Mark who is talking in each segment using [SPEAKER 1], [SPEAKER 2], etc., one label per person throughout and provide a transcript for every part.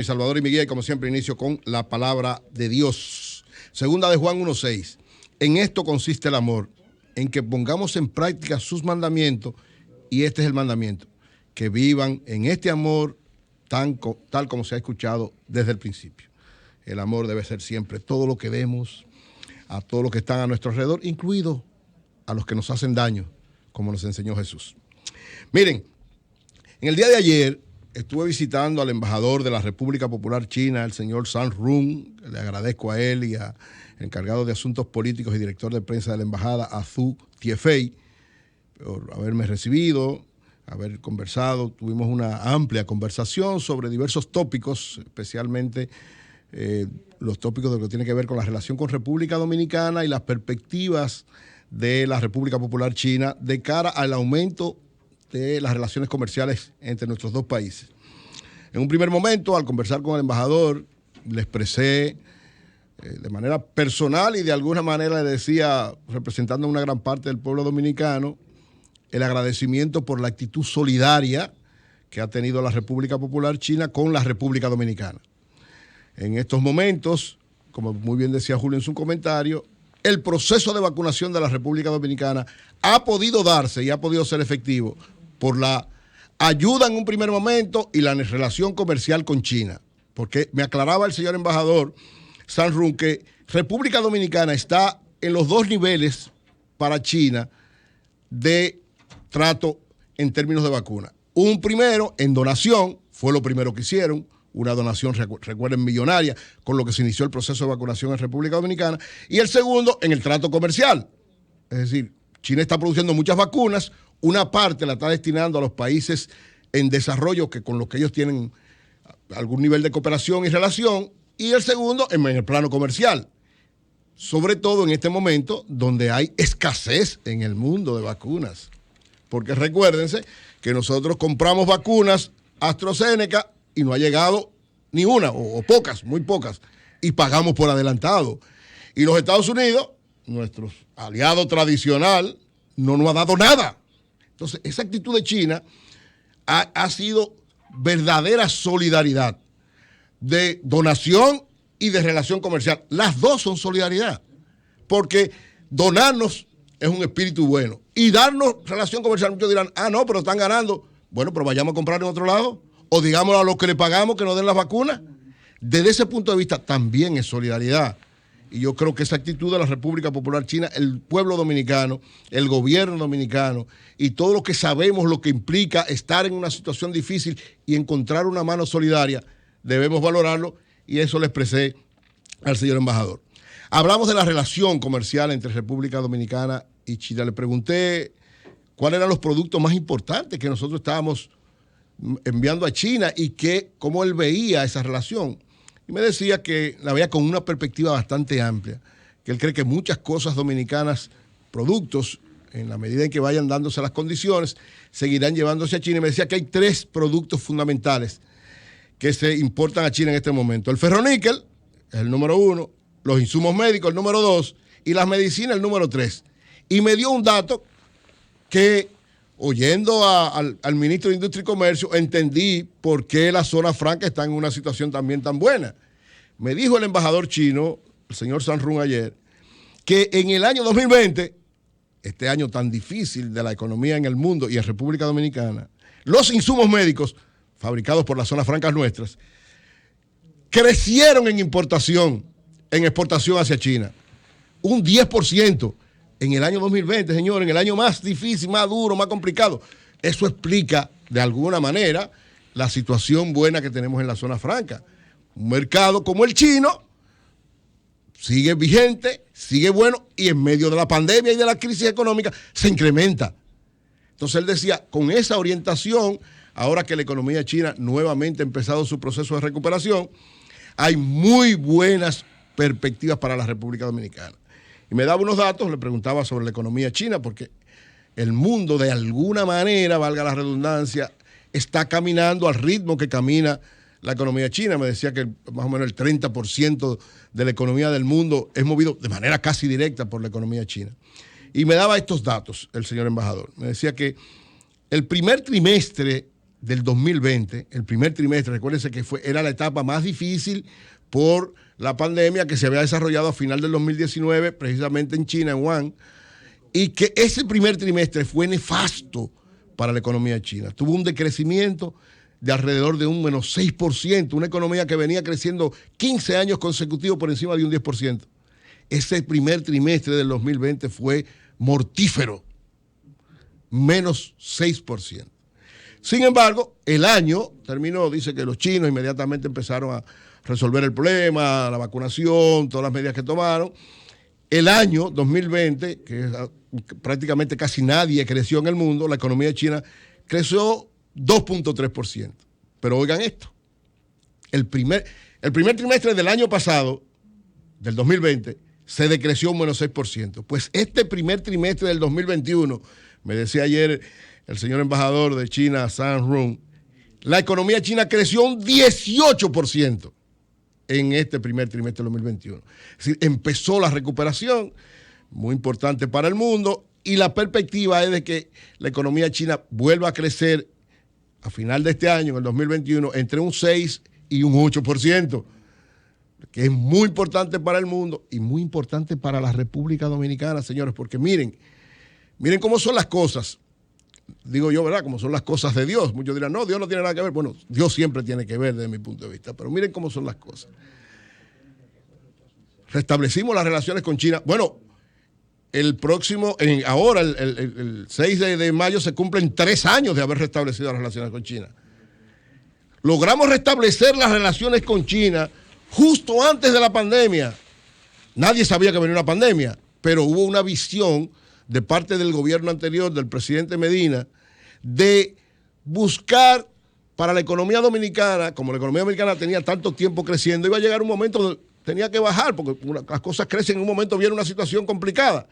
[SPEAKER 1] Mi Salvador y mi guía, y como siempre inicio con la palabra de Dios. Segunda de Juan 1:6. En esto consiste el amor, en que pongamos en práctica sus mandamientos, y este es el mandamiento, que vivan en este amor tal como se ha escuchado desde el principio. El amor debe ser siempre todo lo que vemos, a todos los que están a nuestro alrededor, incluido a los que nos hacen daño, como nos enseñó Jesús. Miren, en el día de ayer estuve visitando al embajador de la República Popular China, el señor San Run. Le agradezco a él y al encargado de asuntos políticos y director de prensa de la embajada, a Zhu Tiefei, por haberme recibido, haber conversado. Tuvimos una amplia conversación sobre diversos tópicos, especialmente los tópicos de lo que tiene que ver con la relación con República Dominicana y las perspectivas de la República Popular China de cara al aumento de las relaciones comerciales entre nuestros dos países. En un primer momento, al conversar con el embajador, le expresé de manera personal y de alguna manera le decía, representando a una gran parte del pueblo dominicano, el agradecimiento por la actitud solidaria que ha tenido la República Popular China con la República Dominicana. En estos momentos, como muy bien decía Julio en su comentario, el proceso de vacunación de la República Dominicana ha podido darse y ha podido ser efectivo por la ayuda en un primer momento y la relación comercial con China. Porque me aclaraba el señor embajador San Run que República Dominicana está en los dos niveles para China de trato en términos de vacuna. Un primero en donación, fue lo primero que hicieron, una donación, recuerden, millonaria, con lo que se inició el proceso de vacunación en República Dominicana, y el segundo en el trato comercial. Es decir, China está produciendo muchas vacunas, una parte la está destinando a los países en desarrollo que con los que ellos tienen algún nivel de cooperación y relación, y el segundo en el plano comercial, sobre todo en este momento donde hay escasez en el mundo de vacunas. Porque recuérdense que nosotros compramos vacunas AstraZeneca y no ha llegado ni una, o pocas, muy pocas, y pagamos por adelantado. Y los Estados Unidos, nuestro aliado tradicional, no nos ha dado nada. Entonces, esa actitud de China ha sido verdadera solidaridad, de donación y de relación comercial. Las dos son solidaridad, porque donarnos es un espíritu bueno. Y darnos relación comercial, muchos dirán, no, pero están ganando. Bueno, pero vayamos a comprar en otro lado. O digámoslo a los que le pagamos que nos den las vacunas. Desde ese punto de vista también es solidaridad. Y yo creo que esa actitud de la República Popular China, el pueblo dominicano, el gobierno dominicano y todo lo que sabemos lo que implica estar en una situación difícil y encontrar una mano solidaria, debemos valorarlo, y eso le expresé al señor embajador. Hablamos de la relación comercial entre República Dominicana y China. Le pregunté cuáles eran los productos más importantes que nosotros estábamos enviando a China y cómo él veía esa relación. Y me decía que la veía con una perspectiva bastante amplia, que él cree que muchas cosas dominicanas, productos, en la medida en que vayan dándose las condiciones, seguirán llevándose a China. Y me decía que hay 3 productos fundamentales que se importan a China en este momento. El ferroníquel es el número 1, los insumos médicos el número 2 y las medicinas el número 3. Y me dio un dato que, oyendo al ministro de Industria y Comercio, entendí por qué la zona franca está en una situación también tan buena. Me dijo el embajador chino, el señor San Run, ayer, que en el año 2020, este año tan difícil de la economía en el mundo y en República Dominicana, los insumos médicos fabricados por las zonas francas nuestras crecieron en importación, en exportación hacia China, un 10%. En el año 2020, señor, en el año más difícil, más duro, más complicado. Eso explica, de alguna manera, la situación buena que tenemos en la zona franca. Un mercado como el chino sigue vigente, sigue bueno, y en medio de la pandemia y de la crisis económica se incrementa. Entonces él decía, con esa orientación, ahora que la economía china nuevamente ha empezado su proceso de recuperación, hay muy buenas perspectivas para la República Dominicana. Y me daba unos datos, le preguntaba sobre la economía china, porque el mundo, de alguna manera, valga la redundancia, está caminando al ritmo que camina la economía china. Me decía que más o menos el 30% de la economía del mundo es movido de manera casi directa por la economía china. Y me daba estos datos el señor embajador. Me decía que el primer trimestre del 2020, el primer trimestre, recuérdense que era la etapa más difícil por la pandemia que se había desarrollado a final del 2019, precisamente en China, en Wuhan, y que ese primer trimestre fue nefasto para la economía china. Tuvo un decrecimiento de alrededor de un menos 6%, una economía que venía creciendo 15 años consecutivos por encima de un 10%. Ese primer trimestre del 2020 fue mortífero, menos 6%. Sin embargo, el año terminó, dice que los chinos inmediatamente empezaron a resolver el problema, la vacunación, todas las medidas que tomaron. El año 2020, que prácticamente casi nadie creció en el mundo, la economía china creció 2.3%. Pero oigan esto, el primer trimestre del año pasado, del 2020, se decreció un menos 6%. Pues este primer trimestre del 2021, me decía ayer el señor embajador de China, Zhang Run, la economía china creció un 18% en este primer trimestre del 2021. Es decir, empezó la recuperación, muy importante para el mundo, y la perspectiva es de que la economía china vuelva a crecer a final de este año, en el 2021, entre un 6 y un 8%, que es muy importante para el mundo y muy importante para la República Dominicana, señores, porque miren cómo son las cosas. Digo yo, ¿verdad? Como son las cosas de Dios. Muchos dirán, no, Dios no tiene nada que ver. Bueno, Dios siempre tiene que ver desde mi punto de vista, pero miren cómo son las cosas. Restablecimos las relaciones con China. Bueno, el 6 de mayo se cumplen 3 años de haber restablecido las relaciones con China. Logramos restablecer las relaciones con China justo antes de la pandemia. Nadie sabía que venía una pandemia, pero hubo una visión de parte del gobierno anterior, del presidente Medina, de buscar para la economía dominicana, como la economía dominicana tenía tanto tiempo creciendo, iba a llegar un momento donde tenía que bajar, porque las cosas crecen, en un momento viene una situación complicada.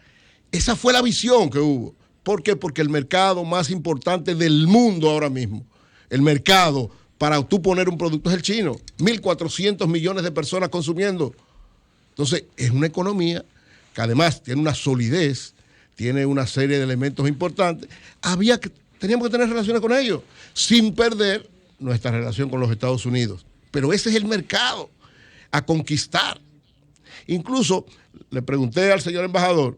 [SPEAKER 1] Esa fue la visión que hubo. ¿Por qué? Porque el mercado más importante del mundo ahora mismo, el mercado para tú poner un producto es el chino. 1.400 millones de personas consumiendo. Entonces, es una economía que además tiene una solidez, tiene una serie de elementos importantes. Teníamos que tener relaciones con ellos, sin perder nuestra relación con los Estados Unidos. Pero ese es el mercado a conquistar. Incluso le pregunté al señor embajador,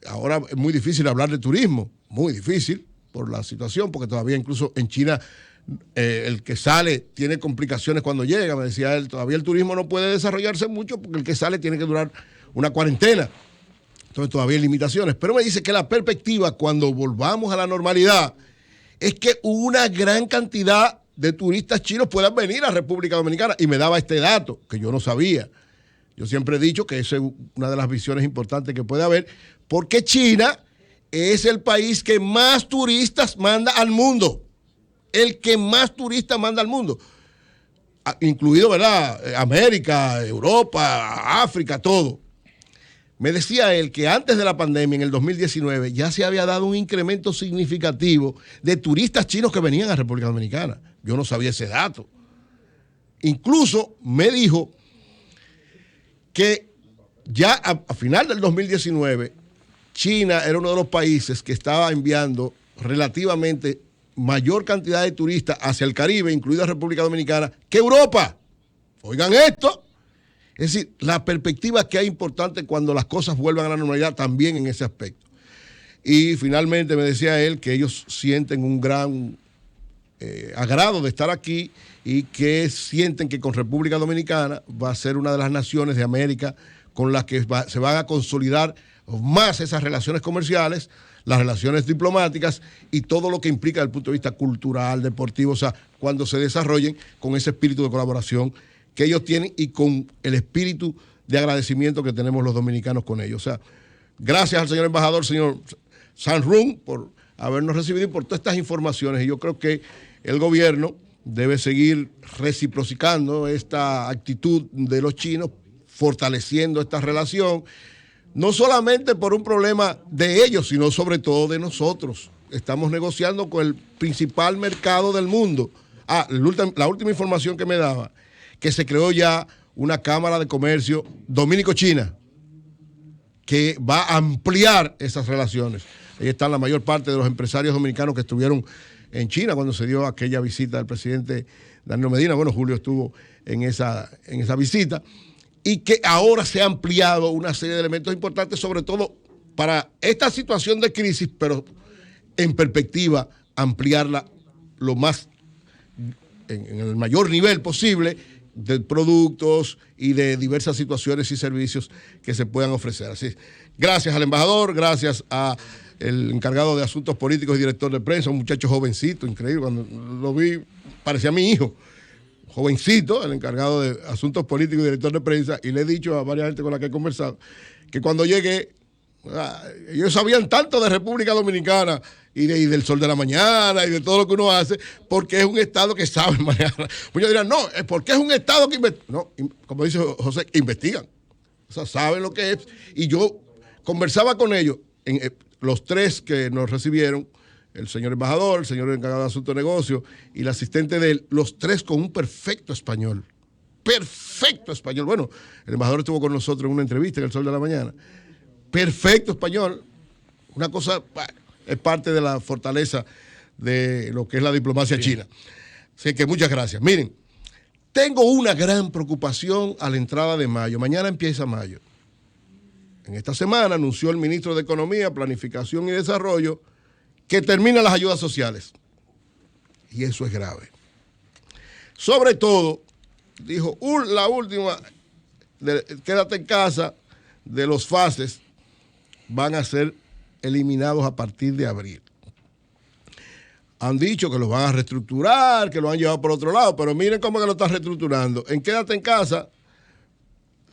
[SPEAKER 1] ahora es muy difícil hablar de turismo, muy difícil por la situación, porque todavía incluso en China el que sale tiene complicaciones cuando llega. Me decía él, todavía el turismo no puede desarrollarse mucho porque el que sale tiene que durar una cuarentena. Entonces todavía hay limitaciones. Pero me dice que la perspectiva cuando volvamos a la normalidad es que una gran cantidad de turistas chinos puedan venir a República Dominicana. Y me daba este dato que yo no sabía. Yo siempre he dicho que esa es una de las visiones importantes que puede haber, porque China es el país que más turistas manda al mundo. El que más turistas manda al mundo. Incluido, ¿verdad? América, Europa, África, todo. Me decía él que antes de la pandemia, en el 2019, ya se había dado un incremento significativo de turistas chinos que venían a República Dominicana. Yo no sabía ese dato. Incluso me dijo que ya a final del 2019, China era uno de los países que estaba enviando relativamente mayor cantidad de turistas hacia el Caribe, incluida República Dominicana, que Europa. Oigan esto. Es decir, la perspectiva que hay importante cuando las cosas vuelvan a la normalidad también en ese aspecto. Y finalmente me decía él que ellos sienten un gran agrado de estar aquí y que sienten que con República Dominicana va a ser una de las naciones de América con las que se van a consolidar más esas relaciones comerciales, las relaciones diplomáticas y todo lo que implica desde el punto de vista cultural, deportivo, o sea, cuando se desarrollen con ese espíritu de colaboración que ellos tienen y con el espíritu de agradecimiento que tenemos los dominicanos con ellos. O sea, gracias al señor embajador, señor Zhang Run, por habernos recibido y por todas estas informaciones. Y yo creo que el gobierno debe seguir reciprocando esta actitud de los chinos, fortaleciendo esta relación, no solamente por un problema de ellos, sino sobre todo de nosotros. Estamos negociando con el principal mercado del mundo. La última información que me daba, que se creó ya una Cámara de Comercio Dominico-China que va a ampliar esas relaciones. Ahí están la mayor parte de los empresarios dominicanos que estuvieron en China cuando se dio aquella visita del presidente Danilo Medina. Bueno, Julio estuvo en esa visita, y que ahora se ha ampliado una serie de elementos importantes, sobre todo para esta situación de crisis, pero en perspectiva ampliarla lo más, en el mayor nivel posible, de productos y de diversas situaciones y servicios que se puedan ofrecer. Así, gracias al embajador, gracias a el encargado de asuntos políticos y director de prensa, un muchacho jovencito, increíble, cuando lo vi parecía mi hijo, jovencito, el encargado de asuntos políticos y director de prensa, y le he dicho a varias gente con la que he conversado que cuando llegué, ellos sabían tanto de República Dominicana y del Sol de la Mañana y de todo lo que uno hace, porque es un Estado que sabe manejar. Muchos dirán, no, es porque es un Estado que investiga. No, como dice José, investigan. O sea, saben lo que es. Y yo conversaba con ellos, los tres que nos recibieron, el señor embajador, el señor encargado de asuntos de negocios y el asistente de él, los tres con un perfecto español. Perfecto español. Bueno, el embajador estuvo con nosotros en una entrevista en el Sol de la Mañana. Perfecto español. Una cosa, es parte de la fortaleza de lo que es la diplomacia china. Así que muchas gracias. Miren, tengo una gran preocupación a la entrada de mayo. Mañana empieza mayo. En esta semana anunció el ministro de Economía, Planificación y Desarrollo que terminan las ayudas sociales. Y eso es grave. Sobre todo, dijo, la última, quédate en casa, de los fases, van a ser eliminados a partir de abril. Han dicho que los van a reestructurar, que lo han llevado por otro lado, pero miren cómo que lo están reestructurando. En quédate en casa,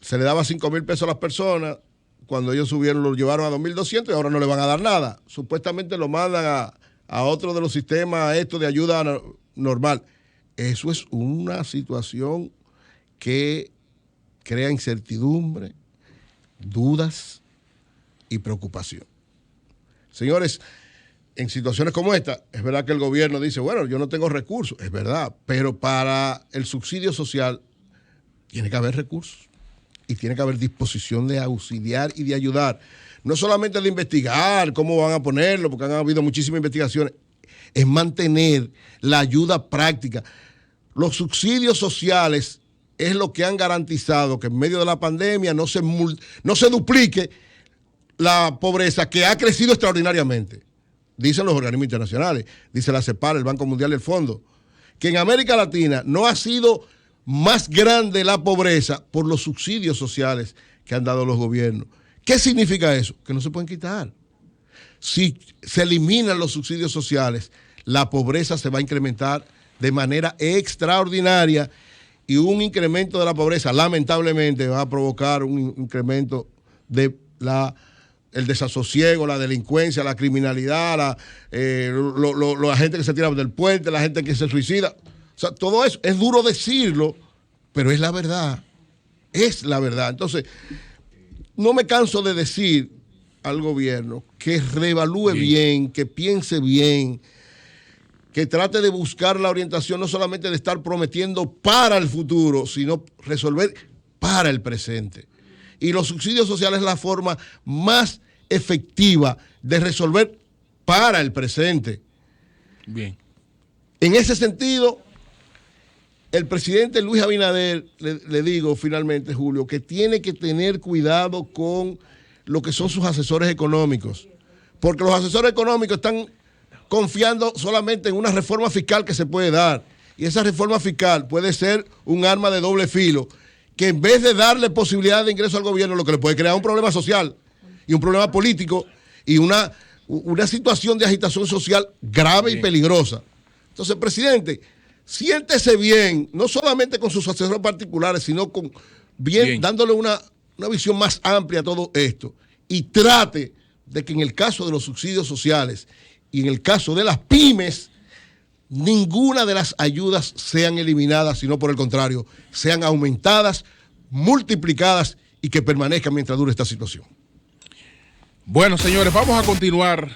[SPEAKER 1] se le daba 5,000 pesos a las personas, cuando ellos subieron lo llevaron a 2,200 y ahora no le van a dar nada. Supuestamente lo mandan a otro de los sistemas de ayuda normal. Eso es una situación que crea incertidumbre, dudas y preocupación. Señores, en situaciones como esta, es verdad que el gobierno dice, bueno, yo no tengo recursos, es verdad, pero para el subsidio social tiene que haber recursos y tiene que haber disposición de auxiliar y de ayudar. No solamente de investigar cómo van a ponerlo, porque han habido muchísimas investigaciones, es mantener la ayuda práctica. Los subsidios sociales es lo que han garantizado que en medio de la pandemia no se duplique la pobreza, que ha crecido extraordinariamente. Dicen los organismos internacionales, dice la CEPAL, el Banco Mundial y el Fondo, que en América Latina no ha sido más grande la pobreza por los subsidios sociales que han dado los gobiernos. ¿Qué significa eso? Que no se pueden quitar. Si se eliminan los subsidios sociales, la pobreza se va a incrementar de manera extraordinaria, y un incremento de la pobreza lamentablemente va a provocar un incremento de el desasosiego, la delincuencia, la criminalidad, la gente que se tira del puente, la gente que se suicida. O sea, todo eso es duro decirlo, pero es la verdad. Es la verdad. Entonces, no me canso de decir al gobierno que reevalúe bien, que piense bien, que trate de buscar la orientación, no solamente de estar prometiendo para el futuro, sino resolver para el presente. Y los subsidios sociales es la forma más efectiva de resolver para el presente.
[SPEAKER 2] Bien.
[SPEAKER 1] En ese sentido, el presidente Luis Abinader, le digo finalmente, Julio, que tiene que tener cuidado con lo que son sus asesores económicos, porque los asesores económicos están confiando solamente en una reforma fiscal que se puede dar, y esa reforma fiscal puede ser un arma de doble filo, que en vez de darle posibilidad de ingreso al gobierno, lo que le puede crear un problema social y un problema político y una situación de agitación social grave y peligrosa. Entonces, presidente, siéntese bien, no solamente con sus asesores particulares, sino con bien. Dándole una visión más amplia a todo esto, y trate de que en el caso de los subsidios sociales y en el caso de las pymes, ninguna de las ayudas sean eliminadas, sino por el contrario, sean aumentadas, multiplicadas y que permanezcan mientras dure esta situación.
[SPEAKER 2] Bueno, señores, vamos a continuar